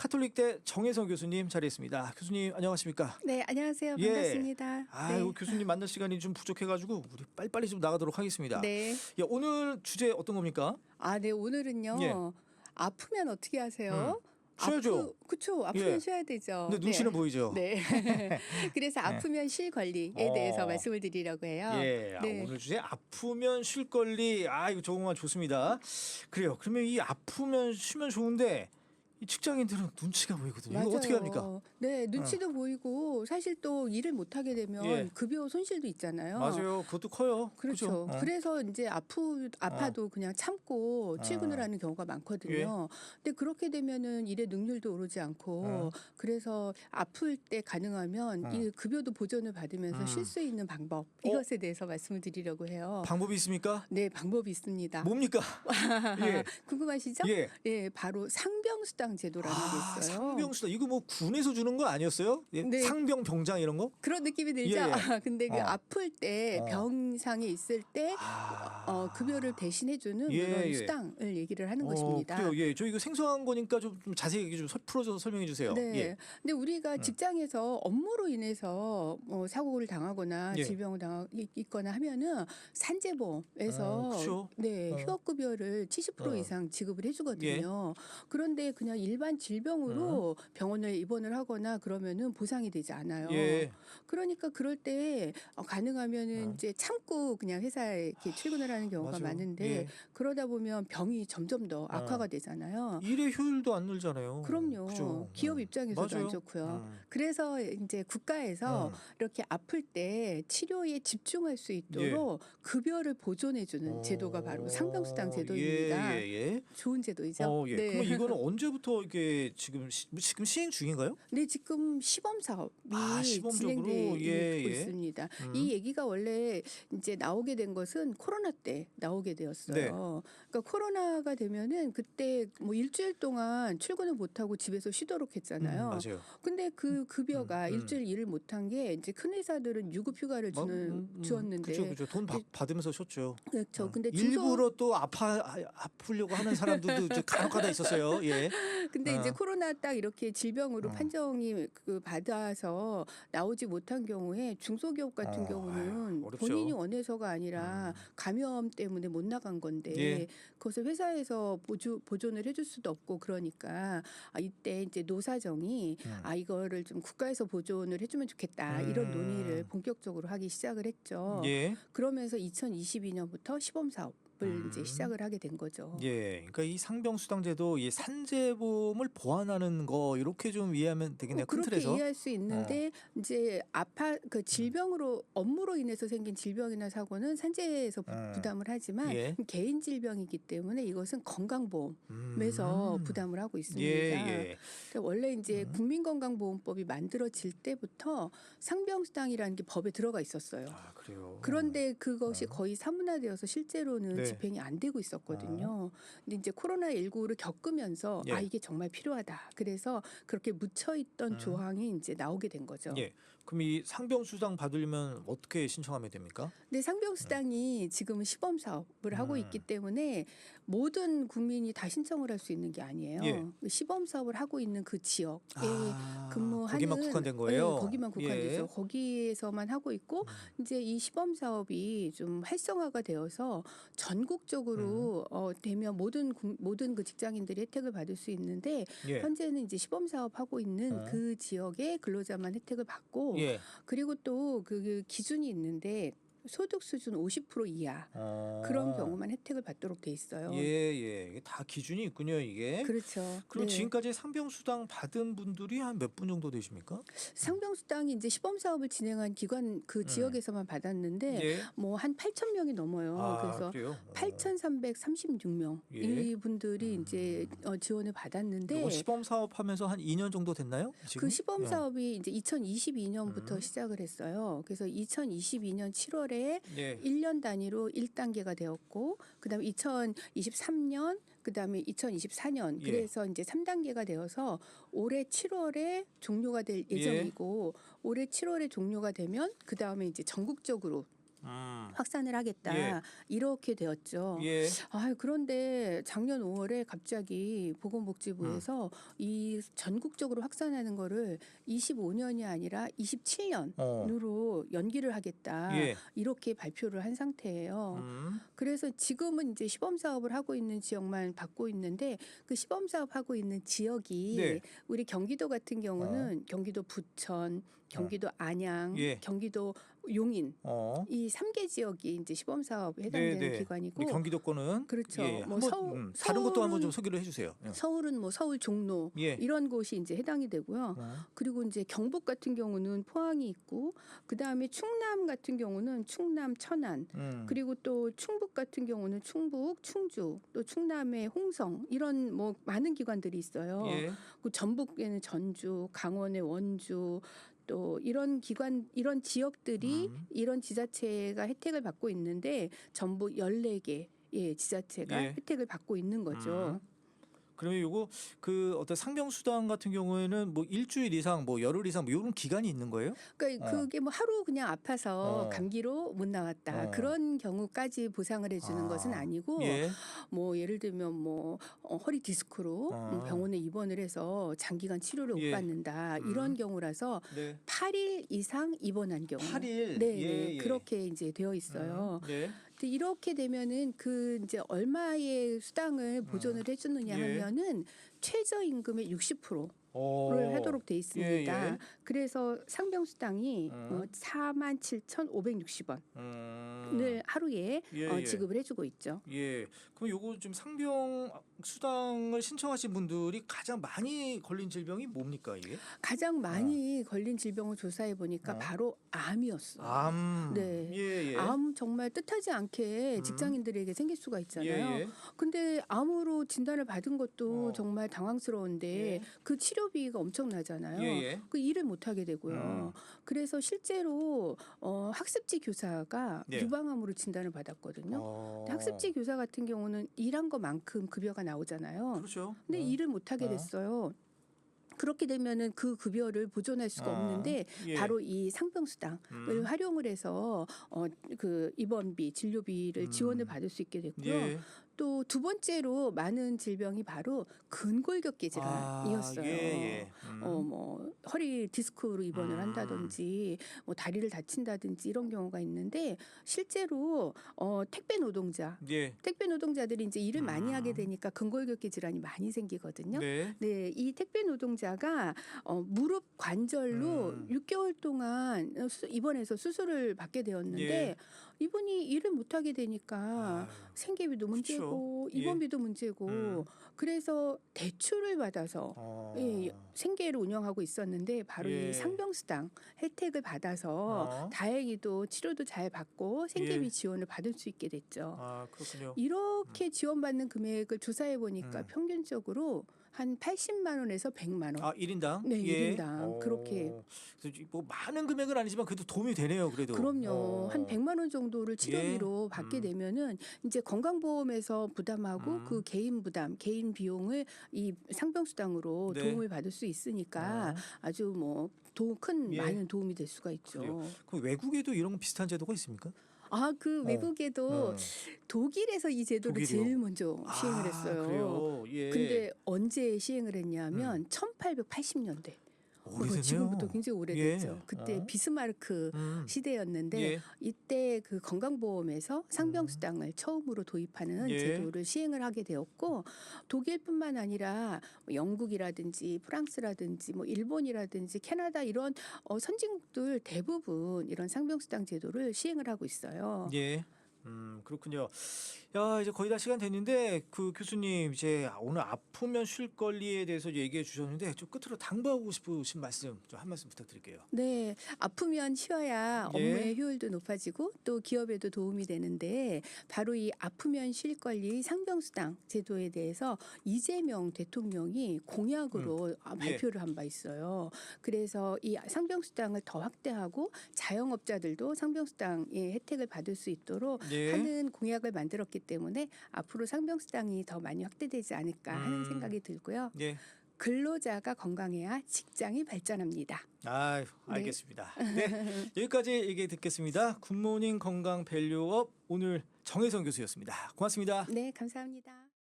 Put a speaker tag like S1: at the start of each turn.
S1: 카톨릭대 정혜성 교수님 자리했습니다. 교수님 안녕하십니까?
S2: 네, 안녕하세요.
S1: 예.
S2: 반갑습니다.
S1: 아유
S2: 네.
S1: 교수님 만날 시간이 좀 부족해가지고 우리 빨리빨리 좀 나가도록 하겠습니다.
S2: 네.
S1: 예, 오늘 주제 어떤 겁니까?
S2: 네, 오늘은요.
S1: 예.
S2: 아프면 어떻게 하세요?
S1: 쉬어야죠.
S2: 그렇죠. 아프면
S1: 예.
S2: 쉬어야 되죠.
S1: 근데 눈치는
S2: 네.
S1: 보이죠.
S2: 네. 그래서 아프면 쉴 권리에 대해서 말씀을 드리려고 해요.
S1: 예,
S2: 네.
S1: 오늘 주제 아프면 쉴 권리. 이거 정말 좋습니다. 그래요. 그러면 이 아프면 쉬면 좋은데 이 직장인들은 눈치가 보이거든요.
S2: 맞아요.
S1: 이거 어떻게 합니까?
S2: 네, 눈치도 보이고 사실 또 일을 못 하게 되면
S1: 예.
S2: 급여 손실도 있잖아요.
S1: 맞아요. 그것도 커요.
S2: 그렇죠.
S1: 그죠?
S2: 그래서 이제 아파도 그냥 참고 출근을 하는 경우가 많거든요.
S1: 예.
S2: 근데 그렇게 되면은 일의 능률도 오르지 않고 그래서 아플 때 가능하면 이 급여도 보전을 받으면서 쉴 수 있는 방법 이것에 대해서 말씀을 드리려고 해요.
S1: 방법이 있습니까?
S2: 네, 방법이 있습니다.
S1: 뭡니까? 예.
S2: 궁금하시죠?
S1: 예.
S2: 예, 바로 상병수당 제도라는 게 있어요.
S1: 상병수당 이거 뭐 군에서 주는 거 아니었어요? 예?
S2: 네.
S1: 상병 병장 이런 거?
S2: 그런 느낌이 들죠.
S1: 예, 예.
S2: 근데 그 아플 때 병상에 있을 때 급여를 대신해주는
S1: 예,
S2: 그런
S1: 예.
S2: 수당을 얘기를 하는 것입니다.
S1: 그래요. 예, 저 이거 생소한 거니까 좀 자세히 좀 풀어서 설명해 주세요.
S2: 네.
S1: 예.
S2: 근데 우리가 직장에서 업무로 인해서 사고를 당하거나
S1: 예.
S2: 질병을 있거나 하면은 산재보험에서
S1: 그쵸.
S2: 네, 휴업급여를 70% 이상 지급을 해주거든요. 그런데 그냥 일반 질병으로 병원을 입원을 하거나 그러면은 보상이 되지 않아요.
S1: 예.
S2: 그러니까 그럴 때 가능하면은 이제 참고 그냥 회사에 이렇게 출근을 하는 경우가
S1: 맞아요.
S2: 많은데
S1: 예.
S2: 그러다 보면 병이 점점 더 악화가 되잖아요.
S1: 일의 효율도 안 늘잖아요.
S2: 그럼요.
S1: 그죠?
S2: 기업 입장에서도
S1: 맞아요.
S2: 안 좋고요. 그래서 이제 국가에서 이렇게 아플 때 치료에 집중할 수 있도록 급여를 보존해주는 제도가 바로 상병수당 제도입니다.
S1: 예, 예, 예.
S2: 좋은 제도이죠.
S1: 예.
S2: 네.
S1: 그러면 이거는 언제부터 이게 지금 시행 중인가요?
S2: 네, 지금 시범 사업이
S1: 시범적으로?
S2: 진행되고
S1: 예, 예.
S2: 있습니다. 이 얘기가 원래 이제 나오게 된 것은 코로나 때 나오게 되었어요.
S1: 네.
S2: 그러니까 코로나가 되면은 그때 뭐 일주일 동안 출근을 못 하고 집에서 쉬도록 했잖아요.
S1: 맞아요.
S2: 근데 그 급여가 일주일 일을 못 한 게 이제 큰 회사들은 유급 휴가를 주었는데
S1: 그죠. 돈 받으면서 쉬었죠.
S2: 그렇죠. 근데
S1: 일부러 또 아프려고 하는 사람들도 이제 간혹가다 있었어요. 예.
S2: 근데 이제 코로나 딱 이렇게 질병으로 판정이 받아서 나오지 못한 경우에 중소기업 같은 경우는
S1: 어렵죠.
S2: 본인이 원해서가 아니라 감염 때문에 못 나간 건데
S1: 예.
S2: 그것을 회사에서 보존을 해줄 수도 없고 그러니까 이때 이제 노사정이 이거를 좀 국가에서 보존을 해주면 좋겠다 이런 논의를 본격적으로 하기 시작을 했죠.
S1: 예.
S2: 그러면서 2022년부터 시범 사업을 이제 시작을 하게 된 거죠.
S1: 예, 그러니까 이 상병수당제도 이 산재보험을 보완하는 거 이렇게 좀 이해하면 되겠네요. 큰
S2: 그렇게
S1: 틀에서.
S2: 이해할 수 있는데 이제 그 질병으로 업무로 인해서 생긴 질병이나 사고는 산재에서 부담을 하지만
S1: 예.
S2: 개인 질병이기 때문에 이것은 건강보험에서 부담을 하고 있습니다.
S1: 예.
S2: 그러니까 원래 이제 국민건강보험법이 만들어질 때부터 상병수당이라는 게 법에 들어가 있었어요.
S1: 그래요.
S2: 그런데 그것이 거의 사문화되어서 실제로는
S1: 네.
S2: 집행이 안 되고 있었거든요. 근데 이제 코로나19를 겪으면서
S1: 예.
S2: 이게 정말 필요하다. 그래서 그렇게 묻혀있던 조항이 이제 나오게 된 거죠.
S1: 예. 그럼 이 상병수당 받으려면 어떻게 신청하면 됩니까?
S2: 근데 상병수당이 지금은 시범 사업을 하고 있기 때문에 모든 국민이 다 신청을 할 수 있는 게 아니에요.
S1: 예.
S2: 그 시범 사업을 하고 있는 그 지역에 근무하는
S1: 거기만 국한된 거예요?
S2: 네, 거기만 국한돼서
S1: 예.
S2: 거기에서만 하고 있고 이제 이 시범 사업이 좀 활성화가 되어서 전국적으로 되면 모든 그 직장인들이 혜택을 받을 수 있는데
S1: 예.
S2: 현재는 이제 시범 사업 하고 있는 그 지역의 근로자만 혜택을 받고
S1: 예.
S2: 그리고 또 그 기준이 있는데 소득 수준 50% 이하 그런 경우만 혜택을 받도록 돼 있어요.
S1: 예. 이게 다 기준이 있군요, 이게.
S2: 그렇죠.
S1: 그럼
S2: 네.
S1: 지금까지 상병수당 받은 분들이 한 몇 분 정도 되십니까?
S2: 상병수당이 이제 시범 사업을 진행한 기관 그 지역에서만 받았는데
S1: 예.
S2: 뭐 한 8천 명이 넘어요. 그래서
S1: 그래요?
S2: 8,336명
S1: 예.
S2: 이분들이 이제 지원을 받았는데
S1: 이거 시범 사업하면서 한 2년 정도 됐나요? 지금?
S2: 그 시범 사업이 이제 2022년부터 시작을 했어요. 그래서 2022년 7월에
S1: 예.
S2: 1년 단위로 1단계가 되었고 그다음에 2023년 그다음에 2024년
S1: 예.
S2: 그래서 이제 3단계가 되어서 올해 7월에 종료가 될 예정이고 올해 7월에 종료가 되면 그다음에 이제 전국적으로 확산을 하겠다
S1: 예.
S2: 이렇게 되었죠.
S1: 예.
S2: 그런데 작년 5월에 갑자기 보건복지부에서 이 전국적으로 확산하는 거를 25년이 아니라 27년으로 연기를 하겠다
S1: 예.
S2: 이렇게 발표를 한 상태예요. 그래서 지금은 이제 시범 사업을 하고 있는 지역만 받고 있는데 그 시범 사업 하고 있는 지역이
S1: 네.
S2: 우리 경기도 같은 경우는 경기도 부천, 경기도 안양,
S1: 예.
S2: 경기도 용인
S1: 어.
S2: 이 3개 지역이 이제 시범 사업에 해당되는
S1: 네, 네.
S2: 기관이고
S1: 우리 경기도권은
S2: 그렇죠.
S1: 예.
S2: 뭐
S1: 한번 다른 것도 한번 좀 소개를 해주세요. 예.
S2: 서울은 뭐 서울 종로
S1: 예.
S2: 이런 곳이 이제 해당이 되고요. 그리고 이제 경북 같은 경우는 포항이 있고 그다음에 충남 같은 경우는 충남 천안 그리고 또 충북 같은 경우는 충북 충주 또 충남의 홍성 이런 뭐 많은 기관들이 있어요.
S1: 예.
S2: 그 전북에는 전주, 강원의 원주 또 이런 기관 이런 지역들이 이런 지자체가 혜택을 받고 있는데 전부 14개 지자체가
S1: 예.
S2: 혜택을 받고 있는 거죠.
S1: 그러면 요거 그 어떤 상병수당 같은 경우에는 뭐 일주일 이상 뭐 열흘 이상 뭐 이런 기간이 있는 거예요?
S2: 그러니까 그게 뭐 하루 그냥 아파서
S1: 어.
S2: 감기로 못 나왔다 그런 경우까지 보상을 해주는 것은 아니고
S1: 예.
S2: 뭐 예를 들면 뭐 허리 디스크로 병원에 입원을 해서 장기간 치료를 못
S1: 예.
S2: 받는다 이런 경우라서
S1: 네.
S2: 8일 이상 입원한 경우
S1: 8일.
S2: 네,
S1: 예, 예.
S2: 그렇게 이제 되어 있어요.
S1: 네.
S2: 근데 이렇게 되면은 그 이제 얼마의 수당을 보존을 해주느냐
S1: 예.
S2: 하면은 최저임금의 60%를
S1: 오.
S2: 하도록 돼 있습니다.
S1: 예, 예.
S2: 그래서 상병수당이 47,560원을 하루에
S1: 예, 예.
S2: 지급을 해주고 있죠.
S1: 예. 그럼 요거 좀 상병 수당을 신청하신 분들이 가장 많이 걸린 질병이 뭡니까 이게?
S2: 가장 많이 걸린 질병을 조사해 보니까 바로 암이었어요.
S1: 암.
S2: 네.
S1: 예, 예.
S2: 암 정말 뜻하지 않게 직장인들에게 생길 수가 있잖아요.
S1: 예, 예.
S2: 근데 암으로 진단을 받은 것도
S1: 어.
S2: 정말 당황스러운데
S1: 예.
S2: 그 치료비가 엄청나잖아요.
S1: 예, 예.
S2: 그 일을 못 하게 되고요. 그래서 실제로 학습지 교사가
S1: 예.
S2: 유방암으로 진단을 받았거든요. 근데 학습지 교사 같은 경우는 일한 것만큼 급여가 나오잖아요.
S1: 그렇죠.
S2: 근데 일을 못 하게 됐어요. 그렇게 되면은 그 급여를 보존할 수가 없는데
S1: 예.
S2: 바로 이 상병수당을 활용을 해서 그 입원비, 진료비를 지원을 받을 수 있게 됐고요.
S1: 예.
S2: 또 두 번째로 많은 질병이 바로 근골격계 질환이었어요.
S1: 예.
S2: 뭐 허리 디스크로 입원을 한다든지 뭐 다리를 다친다든지 이런 경우가 있는데 실제로 택배 노동자들이 이제 일을 많이 하게 되니까 근골격계 질환이 많이 생기거든요.
S1: 네.
S2: 네, 이 택배 노동자가 무릎 관절로 6개월 동안 입원해서 수술을 받게 되었는데
S1: 예.
S2: 이분이 일을 못하게 되니까 생계비도 문제고
S1: 예.
S2: 입원비도 문제고 그래서 대출을 받아서 생계를 운영하고 있었는데 바로
S1: 예.
S2: 이 상병수당 혜택을 받아서 다행히도 치료도 잘 받고 생계비
S1: 예.
S2: 지원을 받을 수 있게 됐죠.
S1: 그렇군요.
S2: 이렇게 지원받는 금액을 조사해 보니까 평균적으로 한 80만 원에서 100만 원.
S1: 1인당?
S2: 네,
S1: 예.
S2: 1인당 그렇게.
S1: 그래서 뭐 많은 금액은 아니지만 그래도 도움이 되네요. 그래도.
S2: 그럼요. 한 100만 원 정도를 치료비로 받게 되면은 이제 건강보험에서 부담하고 그 개인 부담, 개인 비용을 이 상병수당으로
S1: 네.
S2: 도움을 받을 수 있으니까 아주 뭐 큰
S1: 예.
S2: 많은 도움이 될 수가 있죠.
S1: 그래요. 그럼 외국에도 이런 비슷한 제도가 있습니까?
S2: 그 외국에도 독일에서 이 제도를
S1: 독일이요?
S2: 제일 먼저 시행을 했어요.
S1: 그래요. 예.
S2: 근데 언제 시행을 했냐면 1880년대.
S1: 오래됐네요.
S2: 지금부터 굉장히 오래됐죠.
S1: 예.
S2: 그때 비스마르크 시대였는데
S1: 예.
S2: 이때 그 건강보험에서 상병수당을 처음으로 도입하는
S1: 예.
S2: 제도를 시행을 하게 되었고 독일뿐만 아니라 뭐 영국이라든지 프랑스라든지 뭐 일본이라든지 캐나다 이런 선진국들 대부분 이런 상병수당 제도를 시행을 하고 있어요.
S1: 예. 그렇군요. 야, 이제 거의 다 시간 됐는데 그 교수님 이제 오늘 아프면 쉴 권리에 대해서 얘기해 주셨는데 좀 끝으로 당부하고 싶으신 말씀 좀 한 말씀 부탁드릴게요.
S2: 네, 아프면 쉬어야
S1: 예.
S2: 업무의 효율도 높아지고 또 기업에도 도움이 되는데 바로 이 아프면 쉴 권리 상병수당 제도에 대해서 이재명 대통령이 공약으로 발표를 한 바 있어요. 그래서 이 상병수당을 더 확대하고 자영업자들도 상병수당의 혜택을 받을 수 있도록
S1: 예.
S2: 하는 공약을 만들었기 때문에 앞으로 상병수당이 더 많이 확대되지 않을까 하는 생각이 들고요.
S1: 예.
S2: 근로자가 건강해야 직장이 발전합니다.
S1: 아, 알겠습니다. 네, 여기까지 얘기 듣겠습니다. 굿모닝 건강 밸류업 오늘 정혜성 교수였습니다. 고맙습니다.
S2: 네, 감사합니다.